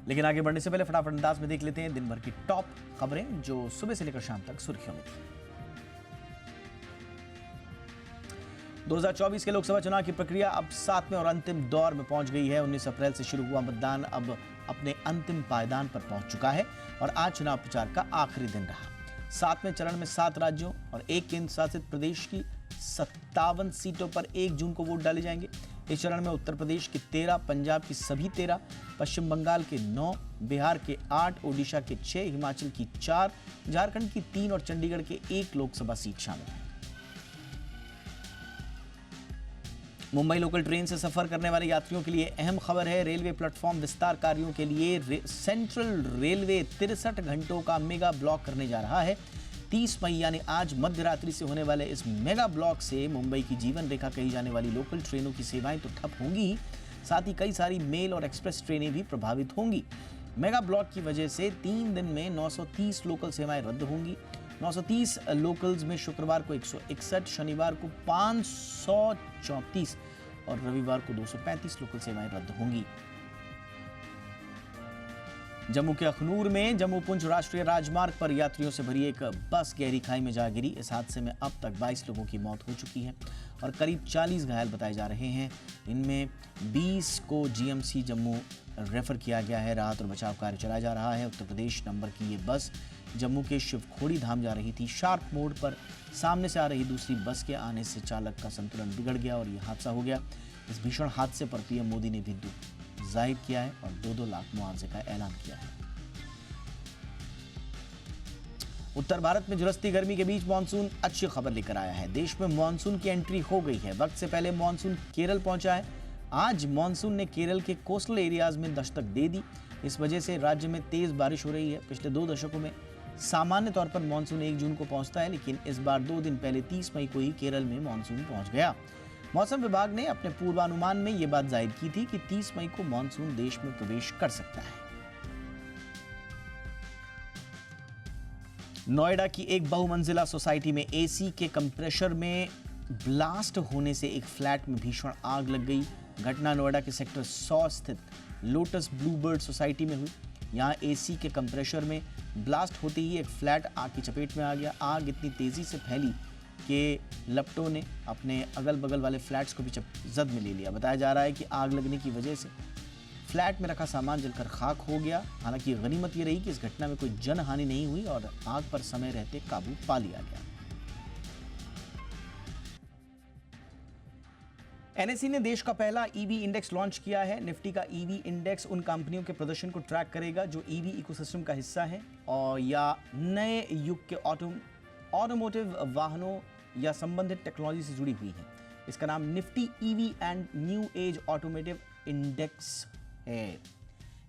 लेकिन आगे बढ़ने से पहले फटाफट अंदाज में देख लेते हैं दिन भर की टॉप खबरें जो सुबह से लेकर शाम तक सुर्खियों में थी। 2024 के लोकसभा चुनाव की प्रक्रिया अब 7वें और अंतिम दौर में पहुंच गई है। 19 अप्रैल से शुरू हुआ मतदान अब अपने अंतिम पायदान पर पहुंच चुका है और आज चुनाव प्रचार का आखिरी दिन रहा। 7वें चरण में 7 राज्यों और 1 केंद्र शासित प्रदेश की 57 सीटों पर 1 जून को वोट डाले जाएंगे। इस चरण में उत्तर प्रदेश की 13, पंजाब की सभी 13, पश्चिम बंगाल के 9, बिहार के 8, ओडिशा के 6, हिमाचल की 4, झारखंड की 3 और चंडीगढ़ के 1 लोकसभा सीट शामिल है। मुंबई लोकल ट्रेन से सफर करने वाले यात्रियों के लिए अहम खबर है। रेलवे प्लेटफॉर्म विस्तार कार्यों के लिए सेंट्रल रेलवे 63 घंटों का मेगा ब्लॉक करने जा रहा है। 30 मई यानी आज मध्य रात्रि से होने वाले इस मेगा ब्लॉक से मुंबई की जीवन रेखा कही जाने वाली लोकल ट्रेनों की सेवाएं तो ठप होंगी ही, साथ ही कई सारी मेल और एक्सप्रेस ट्रेनें भी प्रभावित होंगी। मेगा ब्लॉक की वजह से 3 दिन में 930 लोकल सेवाएं रद्द होंगी। 930 लोकल्स में शुक्रवार को 161, शनिवार को 534 और रविवार को 235 लोकल सेवाएं रद्द होंगी। जम्मू के अखनूर में जम्मू पुंछ राष्ट्रीय राजमार्ग पर यात्रियों से भरी एक बस गहरी खाई में जा गिरी। इस हादसे में अब तक 22 लोगों की मौत हो चुकी है और करीब 40 घायल बताए जा रहे हैं। इनमें 20 को जीएमसी जम्मू रेफर किया गया है। राहत और बचाव कार्य चलाया जा रहा है। उत्तर प्रदेश नंबर की ये बस जम्मू के शिवखोड़ी धाम जा रही थी। शार्प मोड़ पर सामने से आ रही दूसरी बस के आने से चालक का संतुलन बिगड़ गया और यह हादसा हो गया। इस भीषण हादसे पर पीएम मोदी ने भी दुख जाहिर किया है और 2-2 लाख मुआवजे का ऐलान किया है। उत्तर भारत में झुलसती गर्मी के बीच मानसून अच्छी खबर लेकर आया है। देश में मानसून की एंट्री हो गई है। वक्त से पहले मानसून केरल पहुंचा है। आज मानसून ने केरल के कोस्टल एरियाज में दस्तक दे दी। इस वजह से राज्य में तेज बारिश हो रही है। पिछले 2 दशकों में सामान्य तौर पर मानसून 1 जून को पहुंचता है, लेकिन इस बार 2 दिन पहले 30 मई को ही केरल में मानसून पहुंच गया। मौसम विभाग ने अपने पूर्वानुमान में यह बात जाहिर की थी कि 30 मई को मानसून देश में प्रवेश कर सकता है। नोएडा की एक बहुमंजिला सोसाइटी में एसी के कंप्रेसर में ब्लास्ट होने से एक फ्लैट में भीषण आग लग गई। घटना नोएडा के सेक्टर 100 स्थित लोटस ब्लूबर्ड सोसाइटी में हुई। यहां एसी के कंप्रेसर में ब्लास्ट होते ही एक फ्लैट आग की चपेट में आ गया। आग इतनी तेजी से फैली कि लपटों ने अपने अगल बगल वाले फ्लैट्स को भी जद में ले लिया। बताया जा रहा है कि आग लगने की वजह से फ्लैट में रखा सामान जलकर खाक हो गया। हालांकि गनीमत ये रही कि इस घटना में कोई जनहानि नहीं हुई और आग पर समय रहते काबू पा लिया गया। एनएसई ने देश का पहला ईवी इंडेक्स लॉन्च किया है। निफ्टी का ईवी इंडेक्स उन कंपनियों के प्रदर्शन को ट्रैक करेगा जो ईवी इकोसिस्टम का हिस्सा है और या नए युग के ऑटोमोटिव वाहनों या संबंधित टेक्नोलॉजी से जुड़ी हुई है। इसका नाम Nifty EV and new age automotive index है।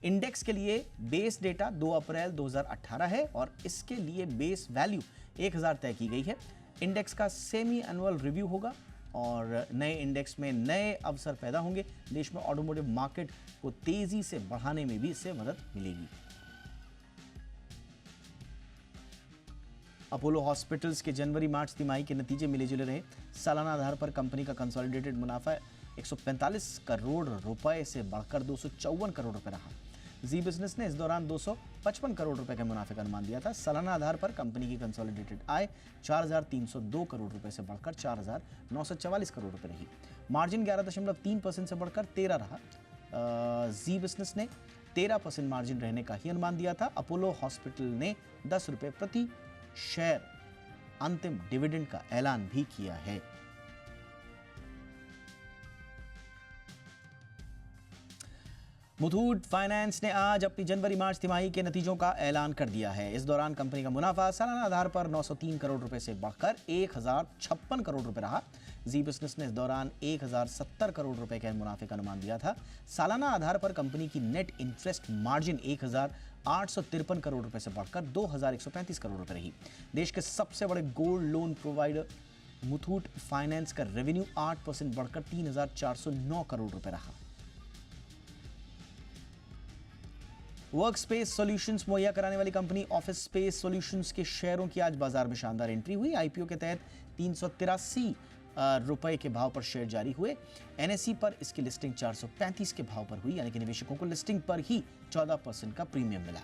इंडेक्स के लिए बेस डेटा 2 अप्रैल 2018 है और इसके लिए बेस वैल्यू 1000 तय की गई है। इंडेक्स का सेमी एनुअल रिव्यू होगा और नए इंडेक्स में नए अवसर पैदा होंगे। देश में ऑटोमोटिव मार्केट को तेजी से बढ़ाने में भी इससे मदद मिलेगी। अपोलो हॉस्पिटल्स के जनवरी-मार्च तिमाही के नतीजे मिले जुले रहे। सालाना आधार पर कंपनी का कंसोलिडेटेड मुनाफा 145 करोड़ रुपए से बढ़कर 254 करोड़ रुपए रहा। जी बिजनेस ने इस दौरान 255 करोड़ रुपए के मुनाफे का अनुमान दिया था। सालाना आधार पर कंपनी की कंसोलिडेटेड आय 4302 करोड़ रुपए से बढ़कर 4944 करोड़ रुपए रही। मार्जिन 11.3% से बढ़कर 13 रहा। जी बिजनेस ने 13% मार्जिन रहने का ही अनुमान दिया था। अपोलो हॉस्पिटल ने 10 रुपए प्रति शेयर अंतिम डिविडेंड का ऐलान भी किया है। मुथूट फाइनेंस ने आज अपनी जनवरी-मार्च तिमाही के नतीजों का ऐलान कर दिया है। इस दौरान कंपनी का मुनाफा सालाना आधार पर 903 करोड़ रुपए से बढ़कर 1056 करोड़ रुपए रहा। जी बिजनेस ने इस दौरान 1070 करोड़ रुपए के मुनाफे का अनुमान दिया था। सालाना आधार पर कंपनी की नेट इंटरेस्ट मार्जिन 1853 करोड़ रुपए से बढ़कर 2135 करोड़ रुपए रही। देश के सबसे बड़े gold loan provider Muthoot finance का रेवेन्यू 8% बढ़कर 3409 करोड़ रुपए रहा। वर्क स्पेस सॉल्यूशंस मुहैया कराने वाली कंपनी ऑफिस स्पेस सॉल्यूशंस के शेयरों की आज बाजार में शानदार एंट्री हुई। आईपीओ के तहत 383 रुपए के भाव पर शेयर जारी हुए। एनएसई पर इसकी लिस्टिंग 435 के भाव पर हुई, यानी कि निवेशकों को लिस्टिंग पर ही 14% का प्रीमियम मिला।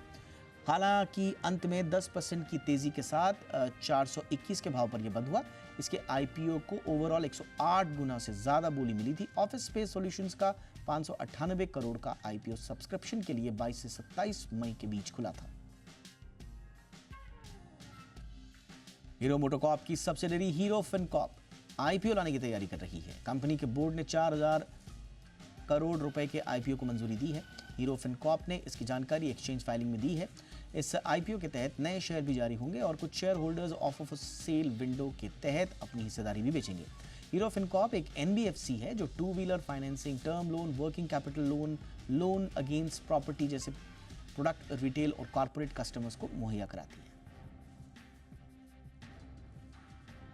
हालांकि अंत में 10% की तेजी के साथ 421 के भाव पर यह बंद हुआ। इसके आईपीओ को ओवरऑल 108 गुना से ज्यादा बोली मिली थी। ऑफिस स्पेस सॉल्यूशंस का 598 करोड़ का आईपीओ सब्सक्रिप्शन के लिए 22 से 27 मई के बीच खुला था। हीरो मोटोकॉर्प की सब्सिडरी हीरो फिनकॉर्प आईपीओ लाने की तैयारी कर रही है। कंपनी के बोर्ड ने 4000 करोड़ रुपए के आईपीओ को मंजूरी दी है। हीरो फिनकॉर्प ने इसकी जानकारी एक्सचेंज फाइलिंग में दी है। इस आईपीओ के तहत नए शेयर भी जारी होंगे और कुछ shareholders of sale window के तहत अपनी हिस्सेदारी भी बेचेंगे। हीरो फिनकॉर्प एक एनबीएफसी है जो two wheeler financing, term loan, working capital loan, loan against property जैसे प्रोडक्ट रिटेल और कॉर्पोरेट कस्टमर्स को मुहैया कराती है।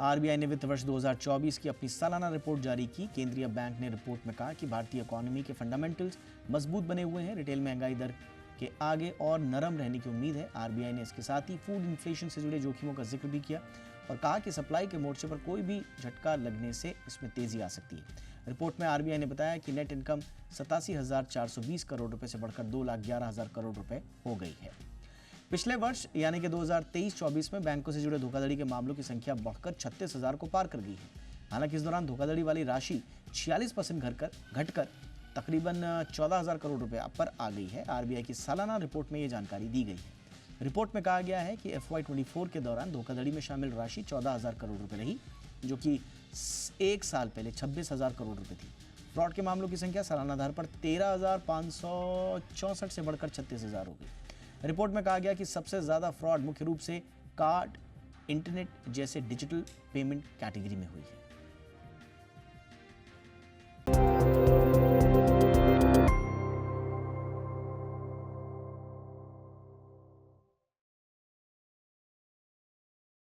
आरबीआई ने वित्त वर्ष 2024 की अपनी सालाना रिपोर्ट जारी की। केंद्रीय बैंक ने रिपोर्ट में कहा कि भारतीय इकोनॉमी के फंडामेंटल्स मजबूत बने हुए हैं। रिटेल महंगाई दर के आगे और नरम रहने की उम्मीद है। आरबीआई ने इसके साथ ही फूड इन्फ्लेशन से जुड़े जोखिमों का जिक्र भी किया और कहा कि सप्लाई के मोर्चे पर कोई भी झटका लगने से इसमें तेजी आ सकती है। रिपोर्ट में आरबीआई ने बताया कि नेट इनकम 87,420 करोड़ रुपए से बढ़कर 2,11,000 करोड़ रुपए हो गई है। पिछले वर्ष यानी कि 2023-24 में बैंकों से जुड़े धोखाधड़ी के मामलों की संख्या बढ़कर 36,000 को पार कर गई है। हालांकि इस दौरान धोखाधड़ी वाली राशि 46% घटकर तकरीबन 14,000 करोड़ रुपए पर आ गई है। आरबीआई की सालाना रिपोर्ट में ये जानकारी दी गई है। रिपोर्ट में कहा गया है कि FY24 के दौरान धोखाधड़ी में शामिल राशि 14,000 करोड़ रुपए रही, जो कि एक साल पहले 26,000 करोड़ रुपए थी। फ्रॉड के मामलों की संख्या सालाना आधार पर 13,564 से बढ़कर 36,000 हो गई। रिपोर्ट में कहा गया कि सबसे ज्यादा फ्रॉड मुख्य रूप से कार्ड, इंटरनेट जैसे डिजिटल पेमेंट कैटेगरी में हुई है।